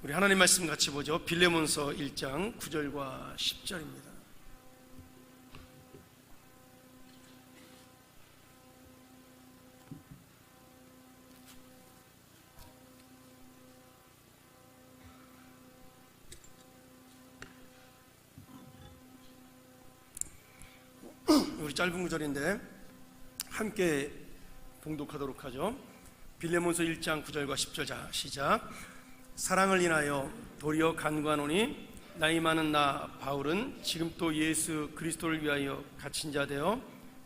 우리 하나님 말씀 같이 보죠. 빌레몬서 1장 9절과 10절입니다. 우리 짧은 구절인데 함께 봉독하도록 하죠. 빌레몬서 1장 9절과 10절. 자, 시작. 사랑을 인하여 도리어 간구하노니 나이 많은 나 바울은 지금 또 예수 그리스도를 위하여 갇힌 자 되어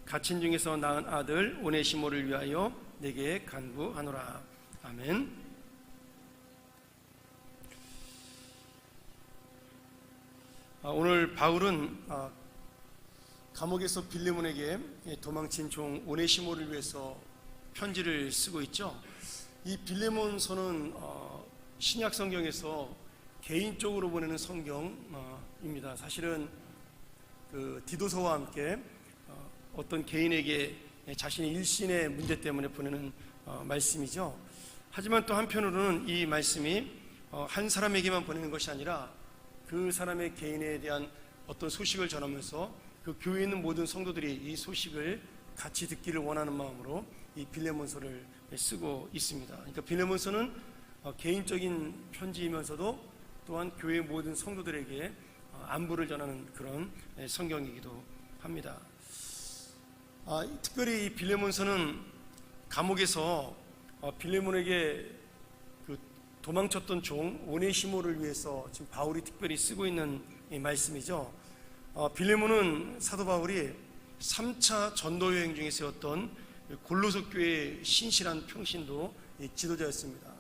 갇힌 중에서 낳은 아들 오네시모를 위하여 내게 간구하노라. 아멘. 오늘 바울은 감옥에서 빌레몬에게 도망친 종 오네시모를 위해서 편지를 쓰고 있죠. 이 빌레몬서는 신약 성경에서 개인적으로 보내는 성경입니다. 사실은 그 디도서와 함께 어떤 개인에게 자신의 일신의 문제 때문에 보내는 말씀이죠. 하지만 또 한편으로는 이 말씀이 한 사람에게만 보내는 것이 아니라 그 사람의 개인에 대한 어떤 소식을 전하면서 그 교회에 있는 모든 성도들이 이 소식을 같이 듣기를 원하는 마음으로 이 빌레몬서를 쓰고 있습니다. 그러니까 빌레몬서는 개인적인 편지이면서도 또한 교회 모든 성도들에게 안부를 전하는 그런 성경이기도 합니다. 특별히 이 빌레몬서는 감옥에서 빌레몬에게 그 도망쳤던 종 오네시모를 위해서 지금 바울이 특별히 쓰고 있는 이 말씀이죠. 빌레몬은 사도 바울이 3차 전도 여행 중에 세웠던 골로새 교회의 신실한 평신도 지도자였습니다.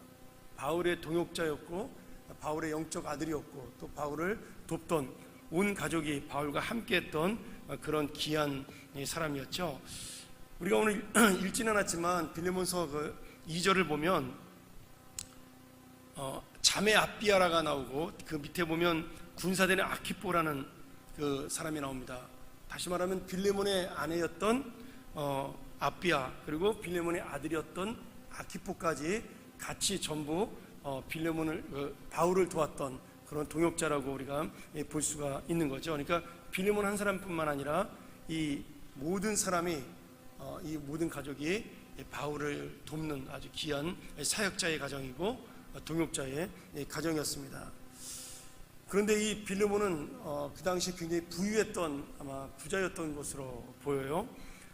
바울의 동역자였고 바울의 영적 아들이었고 또 바울을 돕던 온 가족이 바울과 함께했던 그런 귀한 사람이었죠. 우리가 오늘 읽지는 않았지만 빌레몬서 그 2절을 보면 자매 아비아라가 나오고 그 밑에 보면 군사대는 아키포라는 그 사람이 나옵니다. 다시 말하면 빌레몬의 아내였던 아비아 그리고 빌레몬의 아들이었던 아키포까지 같이 전부 빌레몬을 바울을 도왔던 그런 동역자라고 우리가 볼 수가 있는 거죠. 그러니까 빌레몬 한 사람뿐만 아니라 이 모든 사람이 이 모든 가족이 바울을 돕는 아주 귀한 사역자의 가정이고 동역자의 가정이었습니다. 그런데 이 빌레몬은 그 당시에 굉장히 부유했던 아마 부자였던 것으로 보여요.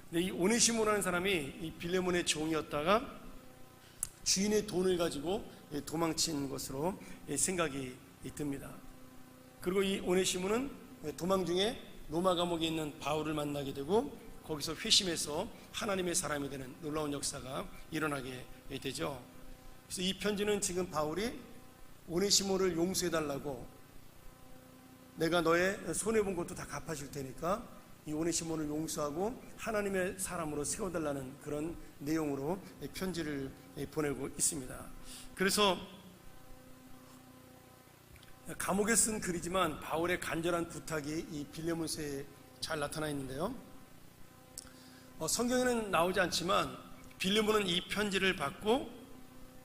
근데 이 오네시모라는 사람이 이 빌레몬의 종이었다가 주인의 돈을 가지고 도망친 것으로 생각이 듭니다. 그리고 이 오네시모는 도망 중에 로마 감옥에 있는 바울을 만나게 되고 거기서 회심해서 하나님의 사람이 되는 놀라운 역사가 일어나게 되죠. 그래서 이 편지는 지금 바울이 오네시모를 용서해달라고 내가 너의 손해본 것도 다 갚아줄 테니까 이 오네시모를 용서하고 하나님의 사람으로 세워달라는 그런 내용으로 편지를 보내고 있습니다. 그래서 감옥에 쓴 글이지만 바울의 간절한 부탁이 이 빌레몬서에 잘 나타나 있는데요. 성경에는 나오지 않지만 빌레몬은 이 편지를 받고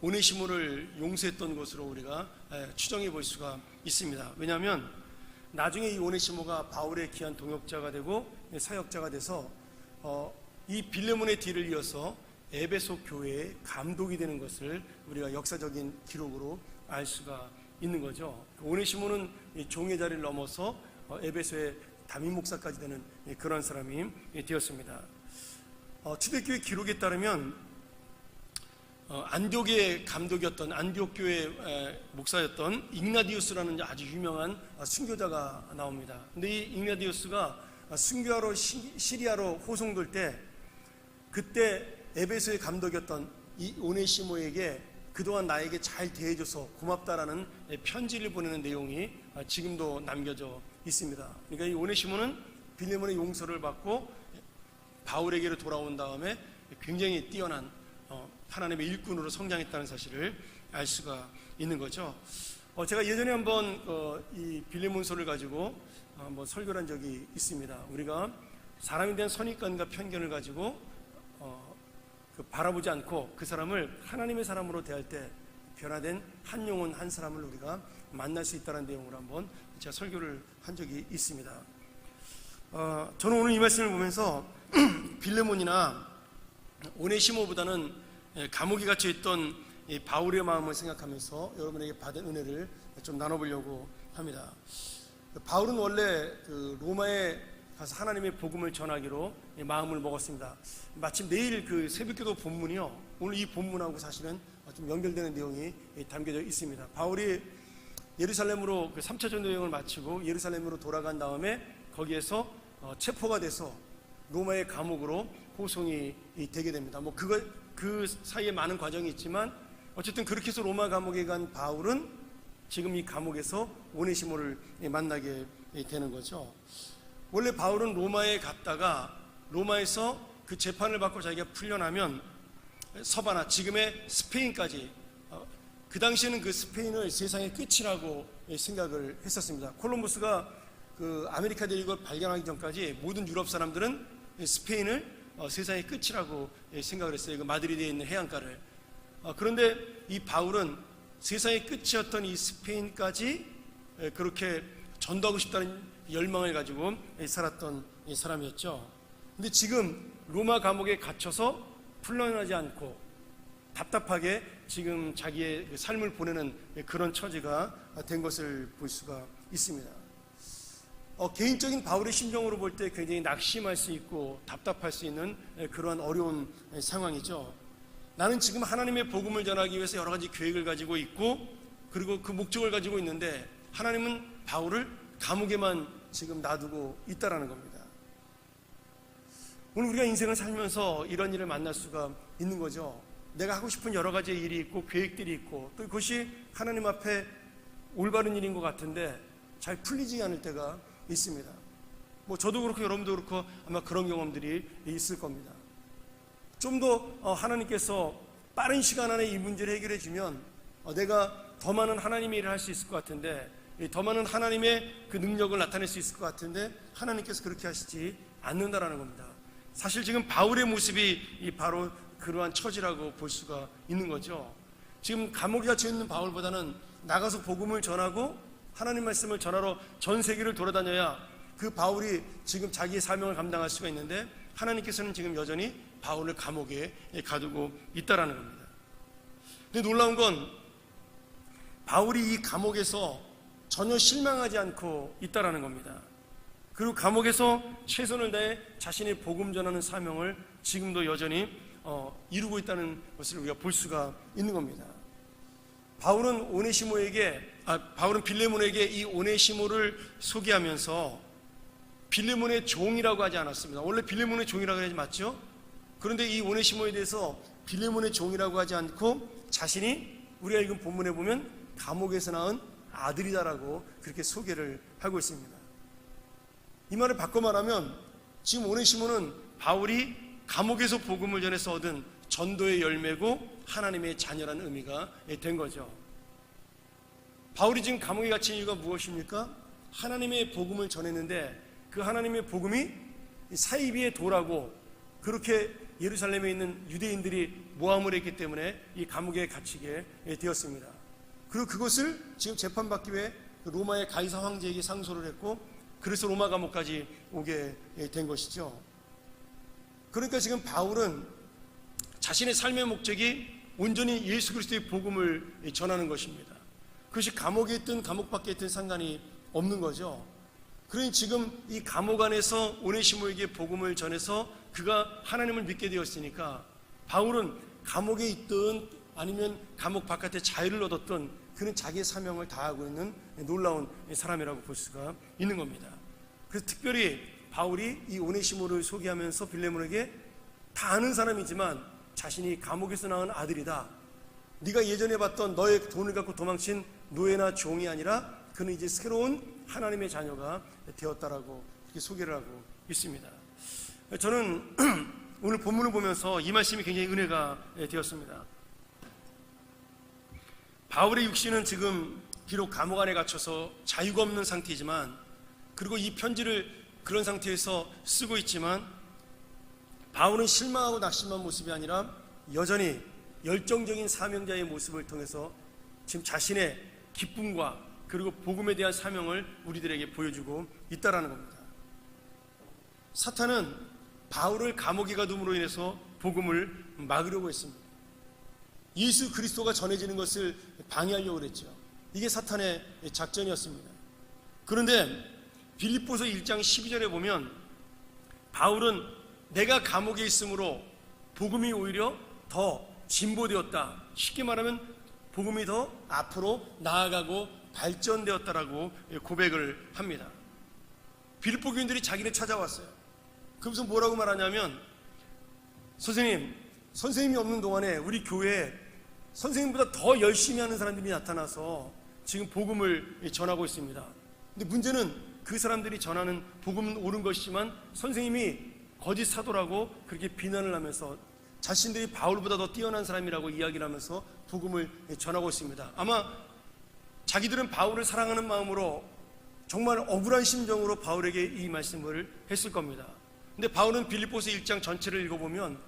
오네시모를 용서했던 것으로 우리가 추정해 볼 수가 있습니다. 왜냐하면 나중에 이 오네시모가 바울의 귀한 동역자가 되고 사역자가 돼서 이 빌레몬의 뒤를 이어서 에베소 교회의 감독이 되는 것을 우리가 역사적인 기록으로 알 수가 있는 거죠. 오네시모는 종의 자리를 넘어서 에베소의 담임 목사까지 되는 그런 사람이 되었습니다. 초대교회 기록에 따르면 안디옥의 감독이었던 안디옥 교회 목사였던 ignatius라는 아주 유명한 순교자가 나옵니다. 근데 이 ignatius가 순교하러 시리아로 호송될 때 그때 에베소의 감독이었던 이 오네시모에게 그동안 나에게 잘 대해줘서 고맙다라는 편지를 보내는 내용이 지금도 남겨져 있습니다. 그러니까 이 오네시모는 빌레몬의 용서를 받고 바울에게로 돌아온 다음에 굉장히 뛰어난 하나님의 일꾼으로 성장했다는 사실을 알 수가 있는 거죠. 제가 예전에 한번 이 빌레몬서를 가지고 한번 설교를 한 적이 있습니다. 우리가 사람에 대한 선입관과 편견을 가지고 바라보지 않고 그 사람을 하나님의 사람으로 대할 때 변화된 한 영혼 한 사람을 우리가 만날 수 있다는 내용으로 한번 제가 설교를 한 적이 있습니다. 저는 오늘 이 말씀을 보면서 빌레몬이나 오네시모보다는 감옥에 갇혀있던 바울의 마음을 생각하면서 여러분에게 받은 은혜를 좀 나눠보려고 합니다. 바울은 원래 로마에 가서 하나님의 복음을 전하기로 마음을 먹었습니다. 마침 내일 새벽기도 본문이요, 오늘 이 본문하고 사실은 좀 연결되는 내용이 담겨져 있습니다. 바울이 예루살렘으로 3차 전도 여행을 마치고 예루살렘으로 돌아간 다음에 거기에서 체포가 돼서 로마의 감옥으로 호송이 되게 됩니다. 그 사이에 많은 과정이 있지만 어쨌든 그렇게 해서 로마 감옥에 간 바울은 지금 이 감옥에서 오네시모를 만나게 되는 거죠. 원래 바울은 로마에 갔다가 로마에서 그 재판을 받고 자기가 풀려나면 서바나, 지금의 스페인까지, 그 당시에는 그 스페인을 세상의 끝이라고 생각을 했었습니다. 콜럼버스가 아메리카 대륙을 발견하기 전까지 모든 유럽 사람들은 스페인을 세상의 끝이라고 생각을 했어요. 그 마드리드에 있는 해안가를. 그런데 이 바울은 세상의 끝이었던 이 스페인까지 그렇게 전도하고 싶다는 열망을 가지고 살았던 사람이었죠. 근데 지금 로마 감옥에 갇혀서 풀려나지 않고 답답하게 지금 자기의 삶을 보내는 그런 처지가 된 것을 볼 수가 있습니다. 개인적인 바울의 심정으로 볼 때 굉장히 낙심할 수 있고 답답할 수 있는 그러한 어려운 상황이죠. 나는 지금 하나님의 복음을 전하기 위해서 여러 가지 계획을 가지고 있고 그리고 그 목적을 가지고 있는데 하나님은 바울을 감옥에만 지금 놔두고 있다라는 겁니다. 오늘 우리가 인생을 살면서 이런 일을 만날 수가 있는 거죠. 내가 하고 싶은 여러 가지 일이 있고 계획들이 있고 또 그것이 하나님 앞에 올바른 일인 것 같은데 잘 풀리지 않을 때가 있습니다. 저도 그렇고 여러분도 그렇고 아마 그런 경험들이 있을 겁니다. 좀 더 하나님께서 빠른 시간 안에 이 문제를 해결해 주면 내가 더 많은 하나님의 일을 할 수 있을 것 같은데, 더 많은 하나님의 그 능력을 나타낼 수 있을 것 같은데 하나님께서 그렇게 하시지 않는다라는 겁니다. 사실 지금 바울의 모습이 바로 그러한 처지라고 볼 수가 있는 거죠. 지금 감옥에 갇혀 있는 바울보다는 나가서 복음을 전하고 하나님 말씀을 전하러 전 세계를 돌아다녀야 그 바울이 지금 자기의 사명을 감당할 수가 있는데 하나님께서는 지금 여전히 바울을 감옥에 가두고 있다라는 겁니다. 근데 놀라운 건 바울이 이 감옥에서 전혀 실망하지 않고 있다라는 겁니다. 그리고 감옥에서 최선을 다해 자신의 복음 전하는 사명을 지금도 여전히 이루고 있다는 것을 우리가 볼 수가 있는 겁니다. 바울은 빌레몬에게 이 오네시모를 소개하면서 빌레몬의 종이라고 하지 않았습니다. 원래 빌레몬의 종이라고 해야지 맞죠? 그런데 이 오네시모에 대해서 빌레몬의 종이라고 하지 않고 자신이 우리가 읽은 본문에 보면 감옥에서 낳은 아들이다라고 그렇게 소개를 하고 있습니다. 이 말을 바꿔 말하면 지금 오네시모는 바울이 감옥에서 복음을 전해서 얻은 전도의 열매고 하나님의 자녀라는 의미가 된 거죠. 바울이 지금 감옥에 갇힌 이유가 무엇입니까? 하나님의 복음을 전했는데 그 하나님의 복음이 사이비의 도라고 그렇게 예루살렘에 있는 유대인들이 모함을 했기 때문에 이 감옥에 갇히게 되었습니다. 그리고 그것을 지금 재판받기 위해 로마의 가이사 황제에게 상소를 했고 그래서 로마 감옥까지 오게 된 것이죠. 그러니까 지금 바울은 자신의 삶의 목적이 온전히 예수 그리스도의 복음을 전하는 것입니다. 그것이 감옥에 있든 감옥 밖에 있든 상관이 없는 거죠. 그러니 지금 이 감옥 안에서 오네시모에게 복음을 전해서 그가 하나님을 믿게 되었으니까 바울은 감옥에 있든 아니면 감옥 바깥에 자유를 얻었던 그는 자기의 사명을 다하고 있는 놀라운 사람이라고 볼 수가 있는 겁니다. 그래서 특별히 바울이 이 오네시모를 소개하면서 빌레몬에게 다 아는 사람이지만 자신이 감옥에서 낳은 아들이다. 네가 예전에 봤던 너의 돈을 갖고 도망친 노예나 종이 아니라 그는 이제 새로운 하나님의 자녀가 되었다라고 이렇게 소개를 하고 있습니다. 저는 오늘 본문을 보면서 이 말씀이 굉장히 은혜가 되었습니다. 바울의 육신은 지금 비록 감옥 안에 갇혀서 자유가 없는 상태이지만 그리고 이 편지를 그런 상태에서 쓰고 있지만 바울은 실망하고 낙심한 모습이 아니라 여전히 열정적인 사명자의 모습을 통해서 지금 자신의 기쁨과 그리고 복음에 대한 사명을 우리들에게 보여주고 있다라는 겁니다. 사탄은 바울을 감옥에 가둠으로 인해서 복음을 막으려고 했습니다. 예수 그리스도가 전해지는 것을 방해하려고 그랬죠. 이게 사탄의 작전이었습니다. 그런데 빌립보서 1장 12절에 보면 바울은 내가 감옥에 있으므로 복음이 오히려 더 진보되었다. 쉽게 말하면 복음이 더 앞으로 나아가고 발전되었다라고 고백을 합니다. 빌립보 교인들이 자기를 찾아왔어요. 그러면서 뭐라고 말하냐면 선생님이 없는 동안에 우리 교회에 선생님보다 더 열심히 하는 사람들이 나타나서 지금 복음을 전하고 있습니다. 근데 문제는 그 사람들이 전하는 복음은 옳은 것이지만 선생님이 거짓 사도라고 그렇게 비난을 하면서 자신들이 바울보다 더 뛰어난 사람이라고 이야기를 하면서 복음을 전하고 있습니다. 아마 자기들은 바울을 사랑하는 마음으로 정말 억울한 심정으로 바울에게 이 말씀을 했을 겁니다. 근데 바울은 빌립보서 1장 전체를 읽어보면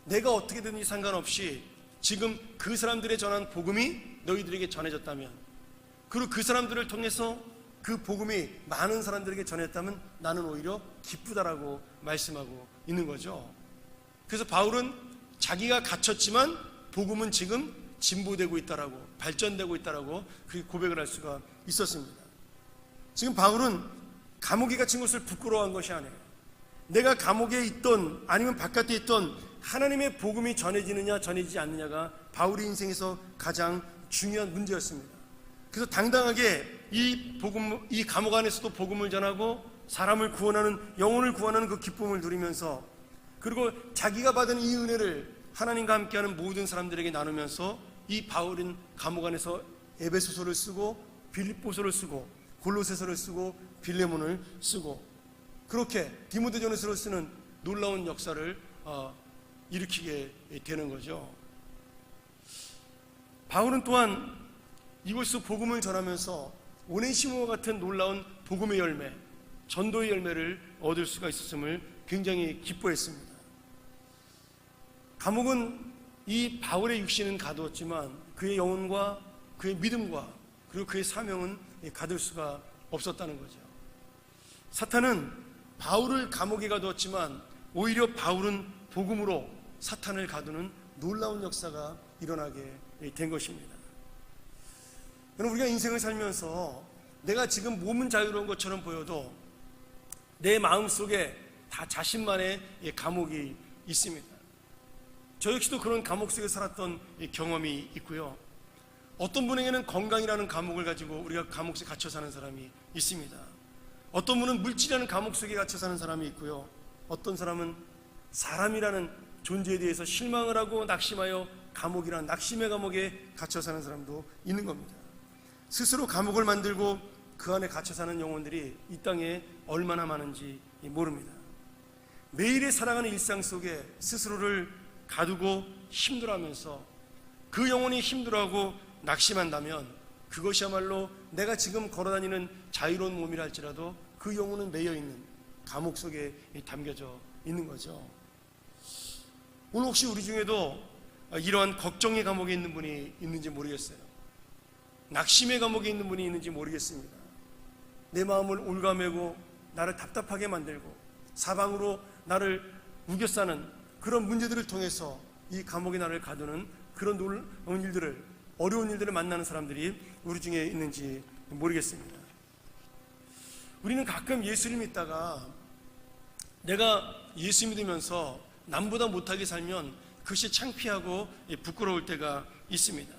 내가 어떻게든지 상관없이 지금 그 사람들의 전한 복음이 너희들에게 전해졌다면, 그리고 그 사람들을 통해서 그 복음이 많은 사람들에게 전했다면 나는 오히려 기쁘다라고 말씀하고 있는 거죠. 그래서 바울은 자기가 갇혔지만 복음은 지금 진보되고 있다라고, 발전되고 있다라고 그렇게 고백을 할 수가 있었습니다. 지금 바울은 감옥에 갇힌 것을 부끄러워한 것이 아니에요. 내가 감옥에 있던 아니면 바깥에 있던 하나님의 복음이 전해지느냐 전해지지 않느냐가 바울의 인생에서 가장 중요한 문제였습니다. 그래서 당당하게 이 감옥 안에서도 복음을 전하고 사람을 구원하는, 영혼을 구원하는 그 기쁨을 누리면서, 그리고 자기가 받은 이 은혜를 하나님과 함께하는 모든 사람들에게 나누면서 이 바울은 감옥 안에서 에베소서를 쓰고 빌립보서를 쓰고 골로새서를 쓰고 빌레몬을 쓰고 그렇게 디모데전서를 쓰는 놀라운 역사를 일으키게 되는 거죠. 바울은 또한 이곳에서 복음을 전하면서 오네시모와 같은 놀라운 복음의 열매, 전도의 열매를 얻을 수가 있었음을 굉장히 기뻐했습니다. 감옥은 이 바울의 육신은 가두었지만 그의 영혼과 그의 믿음과 그리고 그의 사명은 가둘 수가 없었다는 거죠. 사탄은 바울을 감옥에 가두었지만 오히려 바울은 복음으로 사탄을 가두는 놀라운 역사가 일어나게 된 것입니다. 여러분, 우리가 인생을 살면서 내가 지금 몸은 자유로운 것처럼 보여도 내 마음속에 다 자신만의 감옥이 있습니다. 저 역시도 그런 감옥 속에 살았던 경험이 있고요. 어떤 분에게는 건강이라는 감옥을 가지고 우리가 감옥 속에 갇혀 사는 사람이 있습니다. 어떤 분은 물질이라는 감옥 속에 갇혀 사는 사람이 있고요. 어떤 사람은 사람이라는 존재에 대해서 실망을 하고 낙심하여 감옥이라는 낙심의 감옥에 갇혀 사는 사람도 있는 겁니다. 스스로 감옥을 만들고 그 안에 갇혀 사는 영혼들이 이 땅에 얼마나 많은지 모릅니다. 매일의 살아가는 일상 속에 스스로를 가두고 힘들어하면서 그 영혼이 힘들어하고 낙심한다면 그것이야말로 내가 지금 걸어다니는 자유로운 몸이라 할지라도 그 영혼은 매여있는 감옥 속에 담겨져 있는 거죠. 오늘 혹시 우리 중에도 이러한 걱정의 감옥에 있는 분이 있는지 모르겠어요. 낙심의 감옥에 있는 분이 있는지 모르겠습니다. 내 마음을 올가매고 나를 답답하게 만들고 사방으로 나를 우겨싸는 그런 문제들을 통해서 이 감옥에 나를 가두는 그런 놀라운 일들을, 어려운 일들을 만나는 사람들이 우리 중에 있는지 모르겠습니다. 우리는 가끔 예수를 믿다가 내가 예수 믿으면서 남보다 못하게 살면 그것이 창피하고 부끄러울 때가 있습니다.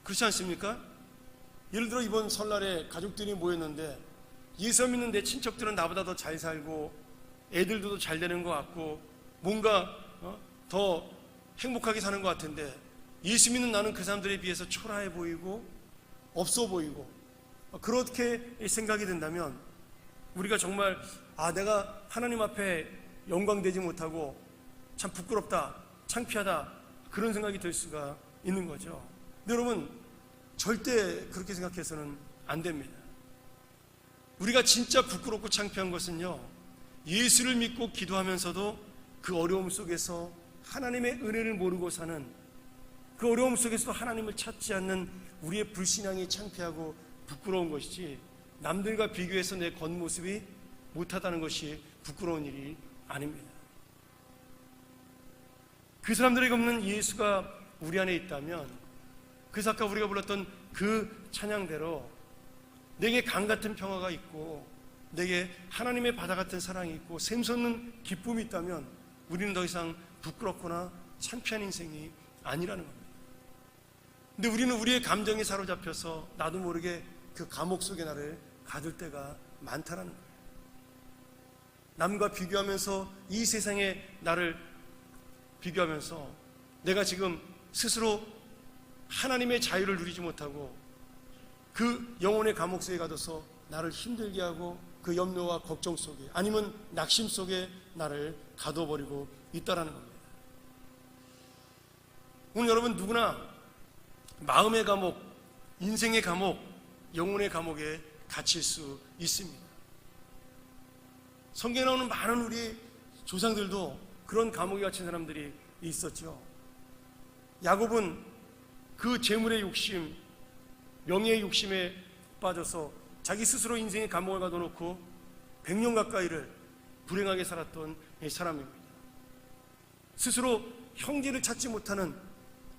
그렇지 않습니까? 예를 들어 이번 설날에 가족들이 모였는데 예수 믿는 내 친척들은 나보다 더 잘 살고 애들도 더 잘 되는 것 같고 뭔가 더 행복하게 사는 것 같은데 예수 믿는 나는 그 사람들에 비해서 초라해 보이고 없어 보이고 그렇게 생각이 든다면 우리가 정말 내가 하나님 앞에 영광되지 못하고 참 부끄럽다, 창피하다 그런 생각이 들 수가 있는 거죠. 근데 여러분, 절대 그렇게 생각해서는 안 됩니다. 우리가 진짜 부끄럽고 창피한 것은요, 예수를 믿고 기도하면서도 그 어려움 속에서 하나님의 은혜를 모르고 사는 그 어려움 속에서도 하나님을 찾지 않는 우리의 불신앙이 창피하고 부끄러운 것이지, 남들과 비교해서 내 겉모습이 못하다는 것이 부끄러운 일이 아닙니다. 그 사람들에게 없는 예수가 우리 안에 있다면, 그래서 아까 우리가 불렀던 그 찬양대로 내게 강 같은 평화가 있고 내게 하나님의 바다 같은 사랑이 있고 샘솟는 기쁨이 있다면 우리는 더 이상 부끄럽거나 창피한 인생이 아니라는 겁니다. 근데 우리는 우리의 감정에 사로잡혀서 나도 모르게 그 감옥 속에 나를 가둘 때가 많다라는 거예요. 남과 비교하면서, 이 세상에 나를 비교하면서 내가 지금 스스로 하나님의 자유를 누리지 못하고 그 영혼의 감옥 속에 가둬서 나를 힘들게 하고 그 염려와 걱정 속에, 아니면 낙심 속에 나를 가둬버리고 있다라는 겁니다. 오늘 여러분 누구나 마음의 감옥, 인생의 감옥, 영혼의 감옥에 갇힐 수 있습니다. 성경에 나오는 많은 우리 조상들도 그런 감옥에 갇힌 사람들이 있었죠. 야곱은 그 재물의 욕심, 명예의 욕심에 빠져서 자기 스스로 인생의 감옥을 가둬놓고 100년 가까이를 불행하게 살았던 사람입니다. 스스로 형제를 찾지 못하는,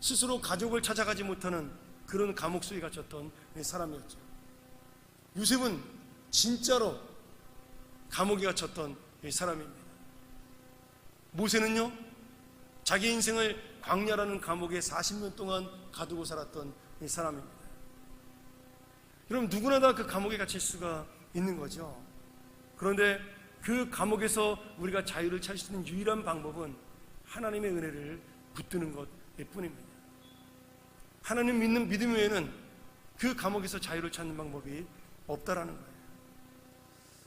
스스로 가족을 찾아가지 못하는 그런 감옥 속에 갇혔던 사람이었죠. 요셉은 진짜로 감옥에 갇혔던 사람입니다. 모세는요, 자기 인생을 광야라는 감옥에 40년 동안 가두고 살았던 사람입니다. 여러분 누구나 다 그 감옥에 갇힐 수가 있는 거죠. 그런데 그 감옥에서 우리가 자유를 찾을 수 있는 유일한 방법은 하나님의 은혜를 붙드는 것일 뿐입니다. 하나님 믿는 믿음 외에는 그 감옥에서 자유를 찾는 방법이 없다라는 거예요.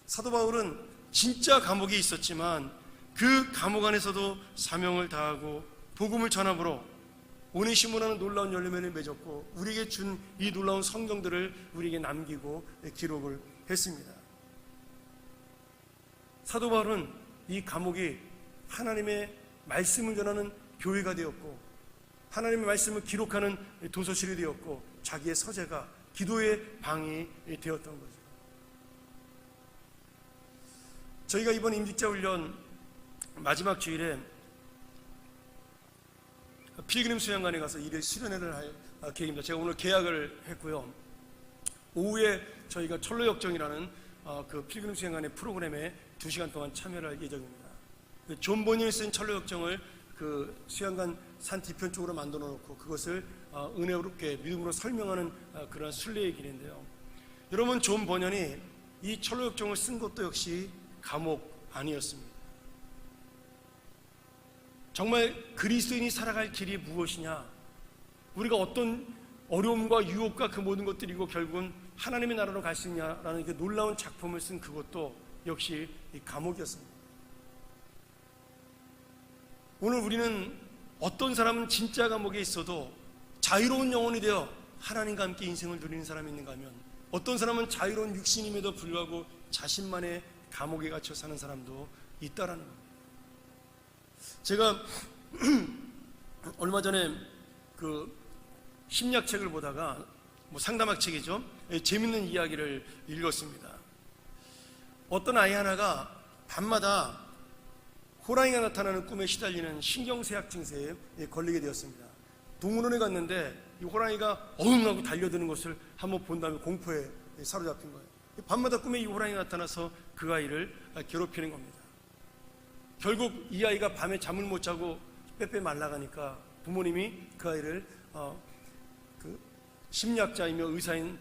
사도 바울은 진짜 감옥에 있었지만 그 감옥 안에서도 사명을 다하고 복음을 전함으로 오네시모라는 놀라운 열매를 맺었고, 우리에게 준 이 놀라운 성경들을 우리에게 남기고 기록을 했습니다. 사도 바울은 이 감옥이 하나님의 말씀을 전하는 교회가 되었고, 하나님의 말씀을 기록하는 도서실이 되었고, 자기의 서재가 기도의 방이 되었던 거죠. 저희가 이번 임직자 훈련 마지막 주일에 필그림 수양관에 가서 일일 수련회를 할 계획입니다. 제가 오늘 계약을 했고요. 오후에 저희가 철로역정이라는 그 필그림 수양관의 프로그램에 2시간 동안 참여를 할 예정입니다. 존 보니에 쓴 철로역정을 그 수양관 산 뒤편 쪽으로 만들어 놓고 그것을 은혜롭게 믿음으로 설명하는 그런 순례의 길인데요. 여러분, 존 번연이 이 철로역정을 쓴 것도 역시 감옥 아니었습니다. 정말 그리스도인이 살아갈 길이 무엇이냐, 우리가 어떤 어려움과 유혹과 그 모든 것들이고 결국은 하나님의 나라로 갈 수 있냐라는 그 놀라운 작품을 쓴 그것도 역시 이 감옥이었습니다. 오늘 우리는 어떤 사람은 진짜 감옥에 있어도 자유로운 영혼이 되어 하나님과 함께 인생을 누리는 사람이 있는가 하면, 어떤 사람은 자유로운 육신임에도 불구하고 자신만의 감옥에 갇혀 사는 사람도 있다라는 겁니다. 제가 얼마 전에 그 심리학책을 보다가, 상담학 책이죠, 재밌는 이야기를 읽었습니다. 어떤 아이 하나가 밤마다 호랑이가 나타나는 꿈에 시달리는 신경쇠약 증세에 걸리게 되었습니다. 동물원에 갔는데 이 호랑이가 어흥하고 달려드는 것을 한번 본 다음에 공포에 사로잡힌 거예요. 밤마다 꿈에 이 호랑이가 나타나서 그 아이를 괴롭히는 겁니다. 결국 이 아이가 밤에 잠을 못 자고 빼빼 말라가니까 부모님이 그 아이를 그 심리학자이며 의사인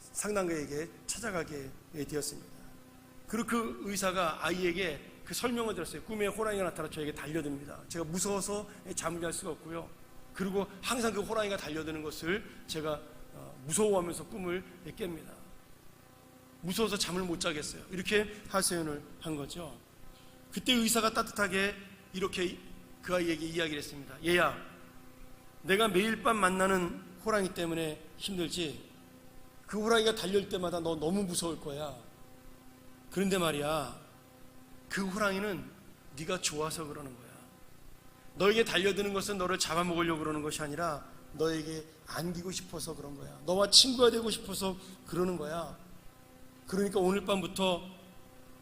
상담가에게 찾아가게 되었습니다. 그리고 그 의사가 아이에게 그 설명을 들었어요. 꿈에 호랑이가 나타나 저에게 달려듭니다. 제가 무서워서 잠을 잘 수가 없고요. 그리고 항상 그 호랑이가 달려드는 것을 제가 무서워하면서 꿈을 깹니다. 무서워서 잠을 못 자겠어요. 이렇게 하소연을 한 거죠. 그때 의사가 따뜻하게 이렇게 그 아이에게 이야기를 했습니다. 얘야, 내가 매일 밤 만나는 호랑이 때문에 힘들지, 그 호랑이가 달려올 때마다 너 너무 무서울 거야. 그런데 말이야, 그 호랑이는 네가 좋아서 그러는 거야. 너에게 달려드는 것은 너를 잡아먹으려고 그러는 것이 아니라 너에게 안기고 싶어서 그런 거야. 너와 친구가 되고 싶어서 그러는 거야. 그러니까 오늘 밤부터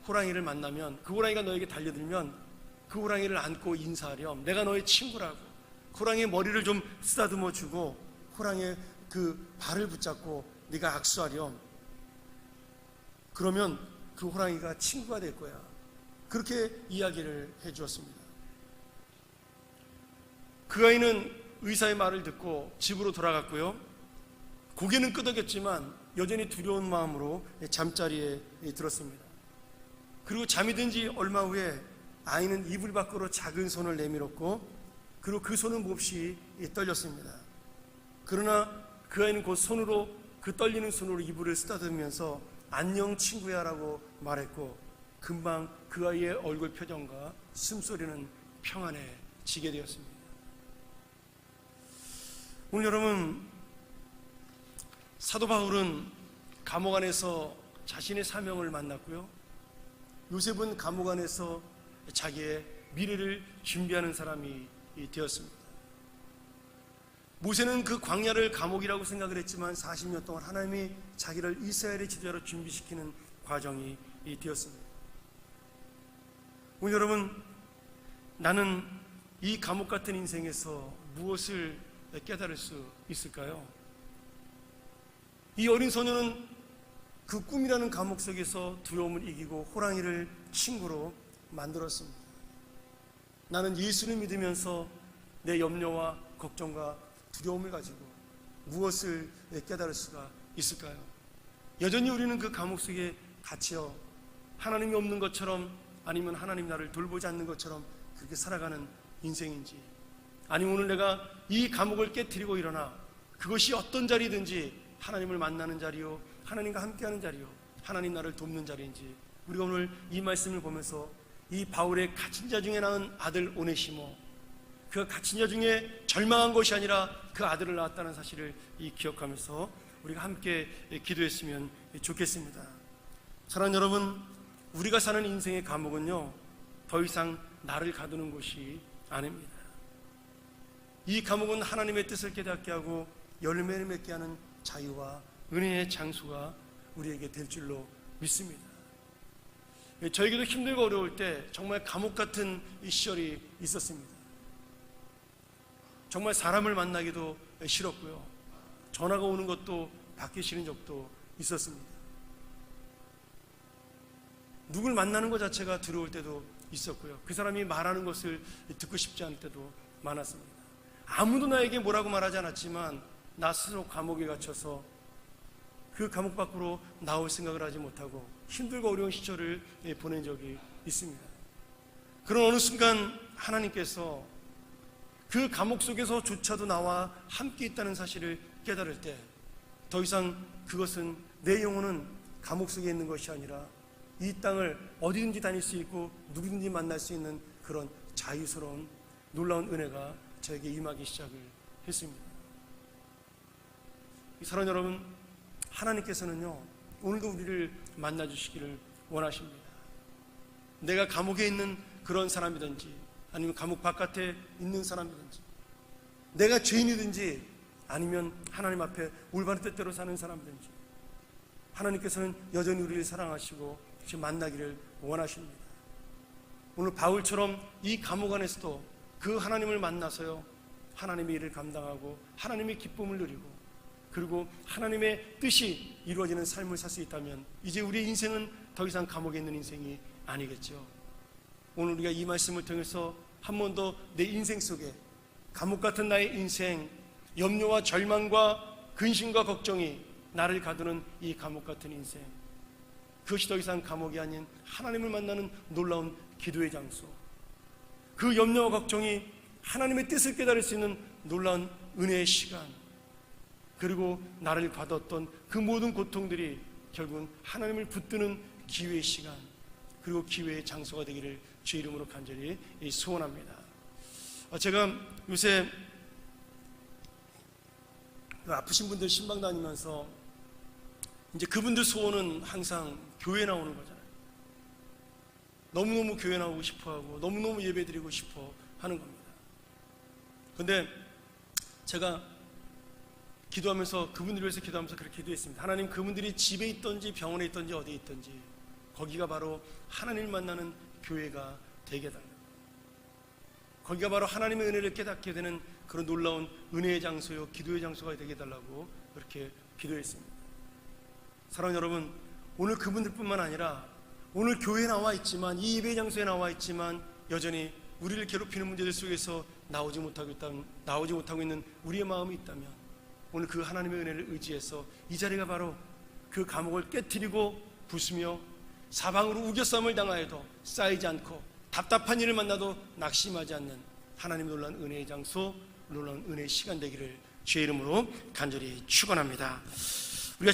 호랑이를 만나면, 그 호랑이가 너에게 달려들면 그 호랑이를 안고 인사하렴. 내가 너의 친구라고. 호랑이의 머리를 좀 쓰다듬어 주고 호랑이의 그 발을 붙잡고 네가 악수하렴. 그러면 그 호랑이가 친구가 될 거야. 그렇게 이야기를 해 주었습니다. 그 아이는 의사의 말을 듣고 집으로 돌아갔고요. 고개는 끄덕였지만 여전히 두려운 마음으로 잠자리에 들었습니다. 그리고 잠이 든 지 얼마 후에 아이는 이불 밖으로 작은 손을 내밀었고, 그리고 그 손은 몹시 떨렸습니다. 그러나 그 아이는 곧 손으로, 그 떨리는 손으로 이불을 쓰다듬으면서 안녕 친구야 라고 말했고, 금방 그 아이의 얼굴 표정과 숨소리는 평안해지게 되었습니다. 오늘 여러분, 사도 바울은 감옥 안에서 자신의 사명을 만났고요, 요셉은 감옥 안에서 자기의 미래를 준비하는 사람이 되었습니다. 모세는 그 광야를 감옥이라고 생각을 했지만 40년 동안 하나님이 자기를 이스라엘의 지도자로 준비시키는 과정이 되었습니다. 오늘 여러분, 나는 이 감옥 같은 인생에서 무엇을 깨달을 수 있을까요? 이 어린 소녀는 그 꿈이라는 감옥 속에서 두려움을 이기고 호랑이를 친구로 만들었습니다. 나는 예수를 믿으면서 내 염려와 걱정과 두려움을 가지고 무엇을 깨달을 수가 있을까요? 여전히 우리는 그 감옥 속에 갇혀 하나님이 없는 것처럼, 아니면 하나님 나를 돌보지 않는 것처럼 그렇게 살아가는 인생인지, 아니면 오늘 내가 이 감옥을 깨트리고 일어나 그것이 어떤 자리든지 하나님을 만나는 자리요, 하나님과 함께하는 자리요, 하나님 나를 돕는 자리인지, 우리가 오늘 이 말씀을 보면서 이 바울의 갇힌 자 중에 낳은 아들 오네시모, 그 갇힌 자 중에 절망한 것이 아니라 그 아들을 낳았다는 사실을 기억하면서 우리가 함께 기도했으면 좋겠습니다. 사랑하는 여러분, 우리가 사는 인생의 감옥은요, 더 이상 나를 가두는 곳이 아닙니다. 이 감옥은 하나님의 뜻을 깨닫게 하고 열매를 맺게 하는 자유와 은혜의 장소가 우리에게 될 줄로 믿습니다. 저에게도 힘들고 어려울 때 정말 감옥 같은 이 시절이 있었습니다. 정말 사람을 만나기도 싫었고요, 전화가 오는 것도 받기 싫은 적도 있었습니다. 누굴 만나는 것 자체가 두려울 때도 있었고요, 그 사람이 말하는 것을 듣고 싶지 않을 때도 많았습니다. 아무도 나에게 뭐라고 말하지 않았지만 나 스스로 감옥에 갇혀서 그 감옥 밖으로 나올 생각을 하지 못하고 힘들고 어려운 시절을 보낸 적이 있습니다. 그런 어느 순간 하나님께서 그 감옥 속에서조차도 나와 함께 있다는 사실을 깨달을 때 더 이상 그것은, 내 영혼은 감옥 속에 있는 것이 아니라 이 땅을 어디든지 다닐 수 있고 누구든지 만날 수 있는 그런 자유스러운 놀라운 은혜가 저에게 임하기 시작을 했습니다. 사랑하는 여러분, 하나님께서는요, 오늘도 우리를 만나주시기를 원하십니다. 내가 감옥에 있는 그런 사람이든지, 아니면 감옥 바깥에 있는 사람이든지, 내가 죄인이든지, 아니면 하나님 앞에 올바른 뜻대로 사는 사람이든지, 하나님께서는 여전히 우리를 사랑하시고 지금 만나기를 원하십니다. 오늘 바울처럼 이 감옥 안에서도 그 하나님을 만나서요, 하나님의 일을 감당하고 하나님의 기쁨을 누리고, 그리고 하나님의 뜻이 이루어지는 삶을 살 수 있다면 이제 우리의 인생은 더 이상 감옥에 있는 인생이 아니겠죠. 오늘 우리가 이 말씀을 통해서 한 번 더 내 인생 속에 감옥 같은 나의 인생, 염려와 절망과 근심과 걱정이 나를 가두는 이 감옥 같은 인생, 그것이 더 이상 감옥이 아닌 하나님을 만나는 놀라운 기도의 장소, 그 염려와 걱정이 하나님의 뜻을 깨달을 수 있는 놀라운 은혜의 시간, 그리고 나를 가뒀던 그 모든 고통들이 결국은 하나님을 붙드는 기회의 시간, 그리고 기회의 장소가 되기를 주의 이름으로 간절히 소원합니다. 제가 요새 아프신 분들 신방 다니면서 이제 그분들 소원은 항상 교회 나오는 거잖아요. 너무너무 교회 나오고 싶어하고 너무너무 예배 드리고 싶어 하는 겁니다. 근데 제가 기도하면서 그분들을 위해서 기도하면서 그렇게 기도했습니다. 하나님, 그분들이 집에 있든지 병원에 있든지 어디에 있든지 거기가 바로 하나님을 만나는 교회가 되게 해달라고, 거기가 바로 하나님의 은혜를 깨닫게 되는 그런 놀라운 은혜의 장소요 기도의 장소가 되게 해달라고 그렇게 기도했습니다. 사랑하는 여러분, 오늘 그분들뿐만 아니라 오늘 교회에 나와 있지만, 이 예배 장소에 나와 있지만 여전히 우리를 괴롭히는 문제들 속에서 나오지 못하고 있는 우리의 마음이 있다면, 오늘 그 하나님의 은혜를 의지해서 이 자리가 바로 그 감옥을 깨트리고 부수며 사방으로 우겨싸움을 당하여도 쌓이지 않고 답답한 일을 만나도 낙심하지 않는 하나님의 놀라운 은혜의 장소, 놀라운 은혜의 시간 되기를 주의 이름으로 간절히 축원합니다. 우리가